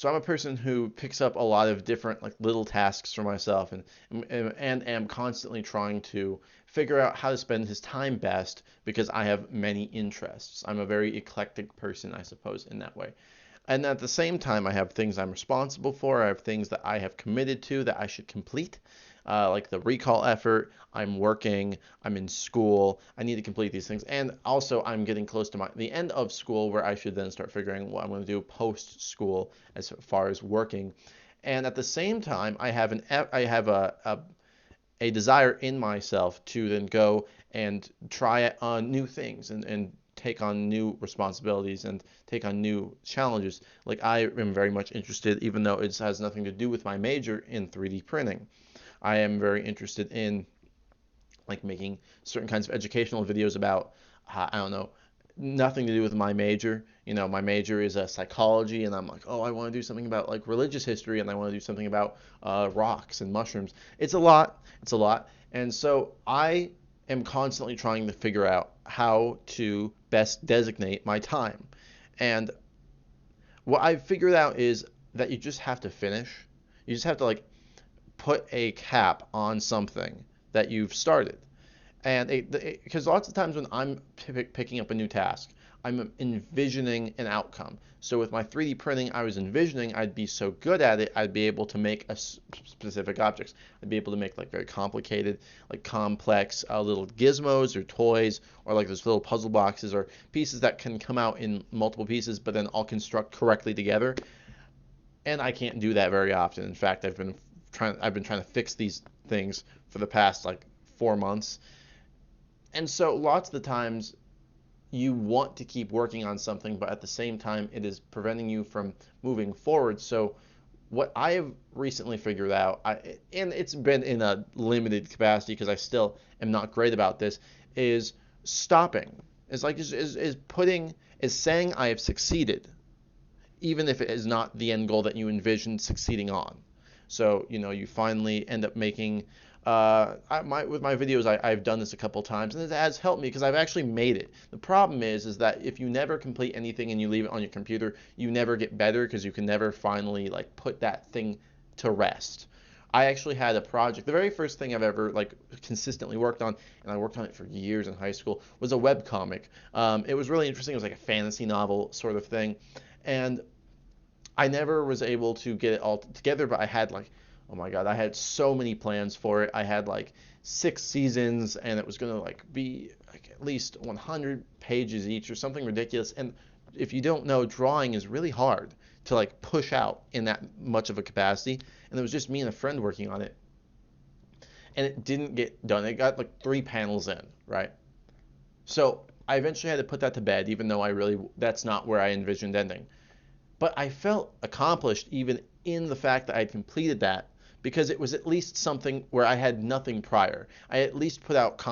So I'm a person who picks up a lot of different like little tasks for myself, and am constantly trying to figure out how to spend his time best because I have many interests. I'm a very eclectic person, I suppose, in that way. And at the same time, I have things I'm responsible for. I have things that I have committed to that I should complete, like the recall effort. I'm working. I'm in school. I need to complete these things. And also, I'm getting close to the end of school where I should then start figuring what I'm going to do post school as far as working. And at the same time, I have a desire in myself to then go and try on new things and take on new responsibilities and take on new challenges. Like I am very much interested, even though it has nothing to do with my major, in 3D printing. I am very interested in like making certain kinds of educational videos about, I don't know, nothing to do with my major. You know, my major is psychology, and I'm like, oh, I want to do something about like religious history, and I want to do something about rocks and mushrooms. It's a lot. It's a lot. And so I am constantly trying to figure out how to best designate my time. And what I've figured out is that you just have to finish. You just have to like put a cap on something that you've started. And because lots of times when I'm picking up a new task, I'm envisioning an outcome. So with my 3D printing, I was envisioning I'd be so good at it, I'd be able to make specific objects. I'd be able to make like very complicated, like complex little gizmos or toys, or like those little puzzle boxes or pieces that can come out in multiple pieces, but then all construct correctly together. And I can't do that very often. In fact, I've been trying to fix these things for the past like 4 months. And so lots of the times you want to keep working on something, but at the same time it is preventing you from moving forward. So what I have recently figured out, and it's been in a limited capacity because I still am not great about this, is stopping. Is like is saying I have succeeded, even if it is not the end goal that you envisioned succeeding on. So, you know, you finally end up making, with my videos, I've done this a couple times, and it has helped me because I've actually made it. The problem is that if you never complete anything and you leave it on your computer, you never get better because you can never finally like put that thing to rest. I actually had a project. The very first thing I've ever like consistently worked on, and I worked on it for years in high school, was a web comic. It was really interesting. It was like a fantasy novel sort of thing, and I never was able to get it all together, but I had like, oh my God, I had so many plans for it. I had like 6 seasons, and it was gonna like be like at least 100 pages each or something ridiculous. And if you don't know, drawing is really hard to like push out in that much of a capacity. And it was just me and a friend working on it, and it didn't get done. It got like 3 panels in, right? So I eventually had to put that to bed, even though that's not where I envisioned ending. But I felt accomplished even in the fact that I had completed that because it was at least something where I had nothing prior. I at least put out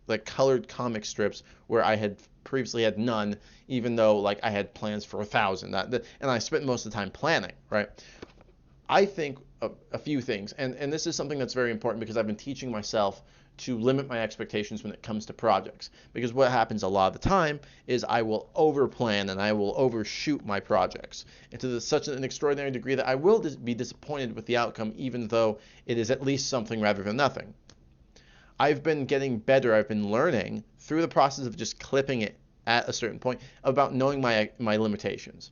like colored comic strips where I had previously had none, even though like I had plans for 1,000. And I spent most of the time planning, right? I think a few things, and this is something that's very important because I've been teaching myself to limit my expectations when it comes to projects. Because what happens a lot of the time is I will overplan and I will overshoot my projects, and to such an extraordinary degree that I will be disappointed with the outcome, even though it is at least something rather than nothing. I've been getting better. I've been learning through the process of just clipping it at a certain point about knowing my limitations.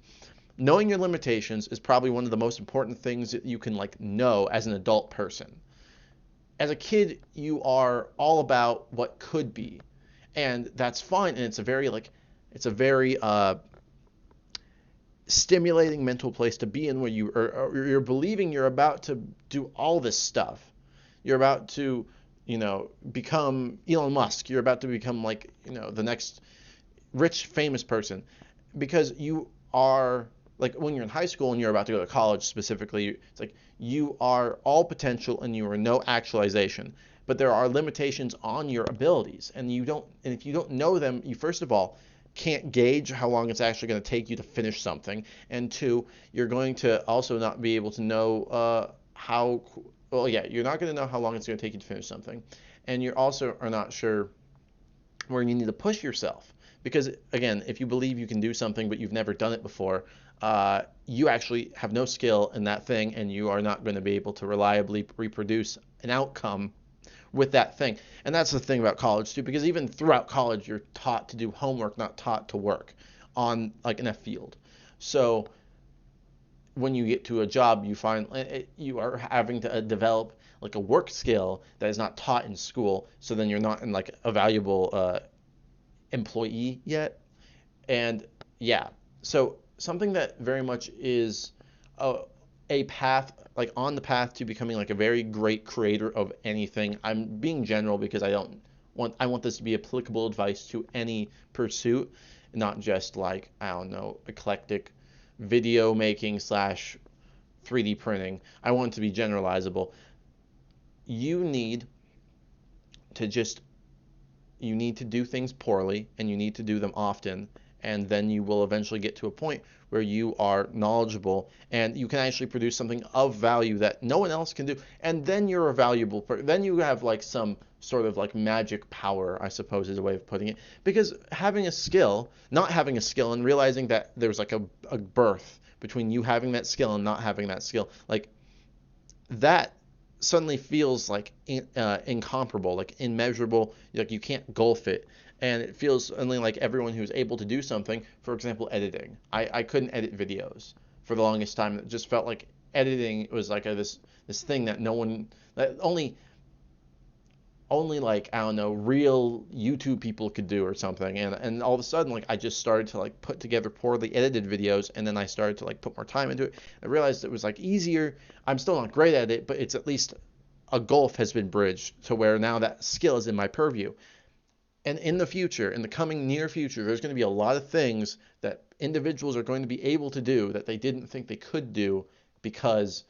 Knowing your limitations is probably one of the most important things that you can like know as an adult person. As a kid, you are all about what could be, and that's fine. And it's a very stimulating mental place to be in, where you're believing you're about to do all this stuff. You're about to, become Elon Musk. You're about to become like, the next rich famous person, because you are like when you're in high school and you're about to go to college specifically, it's like you are all potential and you are no actualization. But there are limitations on your abilities, and if you don't know them, you first of all can't gauge how long it's actually going to take you to finish something, and two, you're going to also not be able to know you're not going to know how long it's going to take you to finish something, and you also are not sure where you need to push yourself. Because again, if you believe you can do something but you've never done it before, you actually have no skill in that thing, and you are not going to be able to reliably reproduce an outcome with that thing. And that's the thing about college too, because even throughout college, you're taught to do homework, not taught to work on like in a field. So when you get to a job, you find you are having to develop like a work skill that is not taught in school. So then you're not in like a valuable employee yet. And yeah, so something that very much is a, a path, like on the path to becoming like a very great creator of anything. I'm being general because I want this to be applicable advice to any pursuit, not just like, I don't know, eclectic video making slash 3D printing. I want it to be generalizable. You need to just you need to do things poorly and you need to do them often, and then you will eventually get to a point where you are knowledgeable and you can actually produce something of value that no one else can do, and then you're a valuable person. Then you have like some sort of like magic power, I suppose is a way of putting it, because having a skill, not having a skill, and realizing that there's like a birth between you having that skill and not having that skill, like that suddenly feels like incomparable, like immeasurable, like you can't gulf it. And it feels only like everyone who's able to do something, for example, editing. I couldn't edit videos for the longest time. It just felt like editing was like this thing that no one, that only like, I don't know, real YouTube people could do or something. And all of a sudden, like, I just started to like put together poorly edited videos, and then I started to like put more time into it. I realized it was like easier. I'm still not great at it, but it's at least a gulf has been bridged to where now that skill is in my purview. And in the future, in the coming near future, there's going to be a lot of things that individuals are going to be able to do that they didn't think they could do because,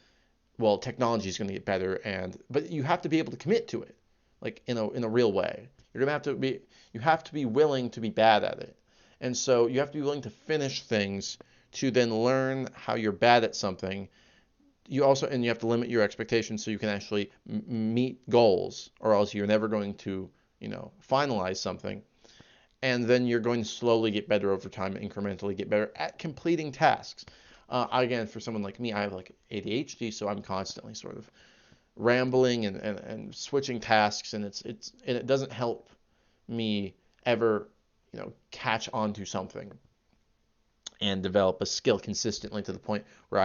well, technology is going to get better, and but you have to be able to commit to it, like in a real way. You're gonna have to be you have to be willing to be bad at it, and so you have to be willing to finish things to then learn how you're bad at something. You have to limit your expectations so you can actually meet goals, or else you're never going to finalize something. And then you're going to slowly get better over time, incrementally get better at completing tasks. Again, for someone like me, I have like ADHD, so I'm constantly sort of rambling and switching tasks, and it doesn't help me ever catch on to something and develop a skill consistently to the point where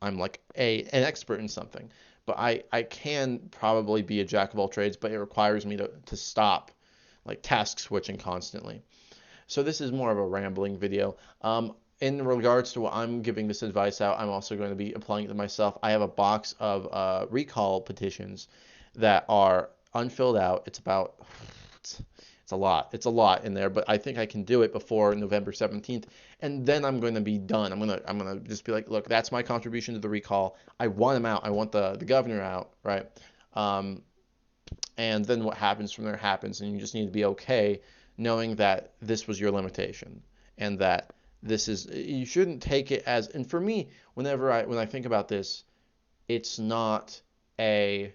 I'm like an expert in something. But I can probably be a jack of all trades, but it requires me to stop like task switching constantly. So this is more of a rambling video. In regards to what I'm giving this advice out, I'm also going to be applying it to myself. I have a box of recall petitions that are unfilled out. It's a lot. It's a lot in there, but I think I can do it before November 17th, and then I'm going to be done. I'm gonna just be like, look, that's my contribution to the recall. I want him out. I want the governor out, right? Um, and then what happens from there happens, and you just need to be okay knowing that this was your limitation, and that this is you shouldn't take it as. And for me, when I think about this, it's not a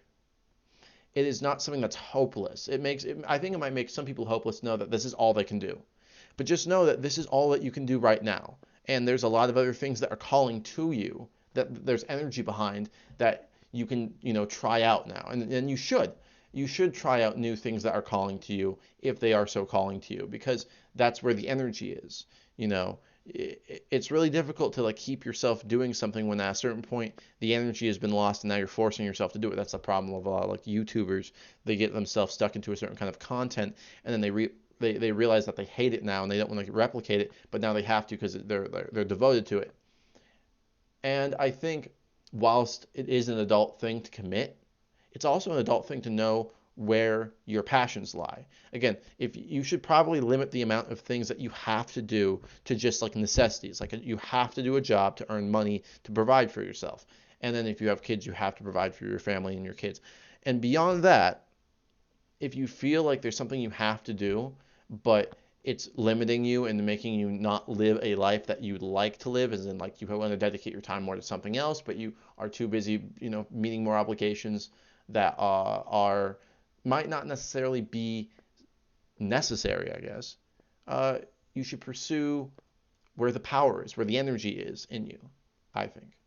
it is not something that's hopeless. I think it might make some people hopeless to know that this is all they can do. But just know that this is all that you can do right now. And there's a lot of other things that are calling to you, that there's energy behind, that you can, try out now. And you should. You should try out new things that are calling to you if they are so calling to you, because that's where the energy is. You know, it's really difficult to like keep yourself doing something when at a certain point the energy has been lost and now you're forcing yourself to do it. That's the problem of a lot of like YouTubers. They get themselves stuck into a certain kind of content, and then they realize that they hate it now and they don't want to replicate it, but now they have to because they're devoted to it. And I think whilst it is an adult thing to commit, it's also an adult thing to know where your passions lie. Again, if you should probably limit the amount of things that you have to do to just like necessities. Like you have to do a job to earn money to provide for yourself. And then if you have kids, you have to provide for your family and your kids. And beyond that, if you feel like there's something you have to do, but it's limiting you and making you not live a life that you'd like to live, as in like you want to dedicate your time more to something else, but you are too busy, meeting more obligations that are might not necessarily be necessary, I guess. You should pursue where the power is, where the energy is in you, I think.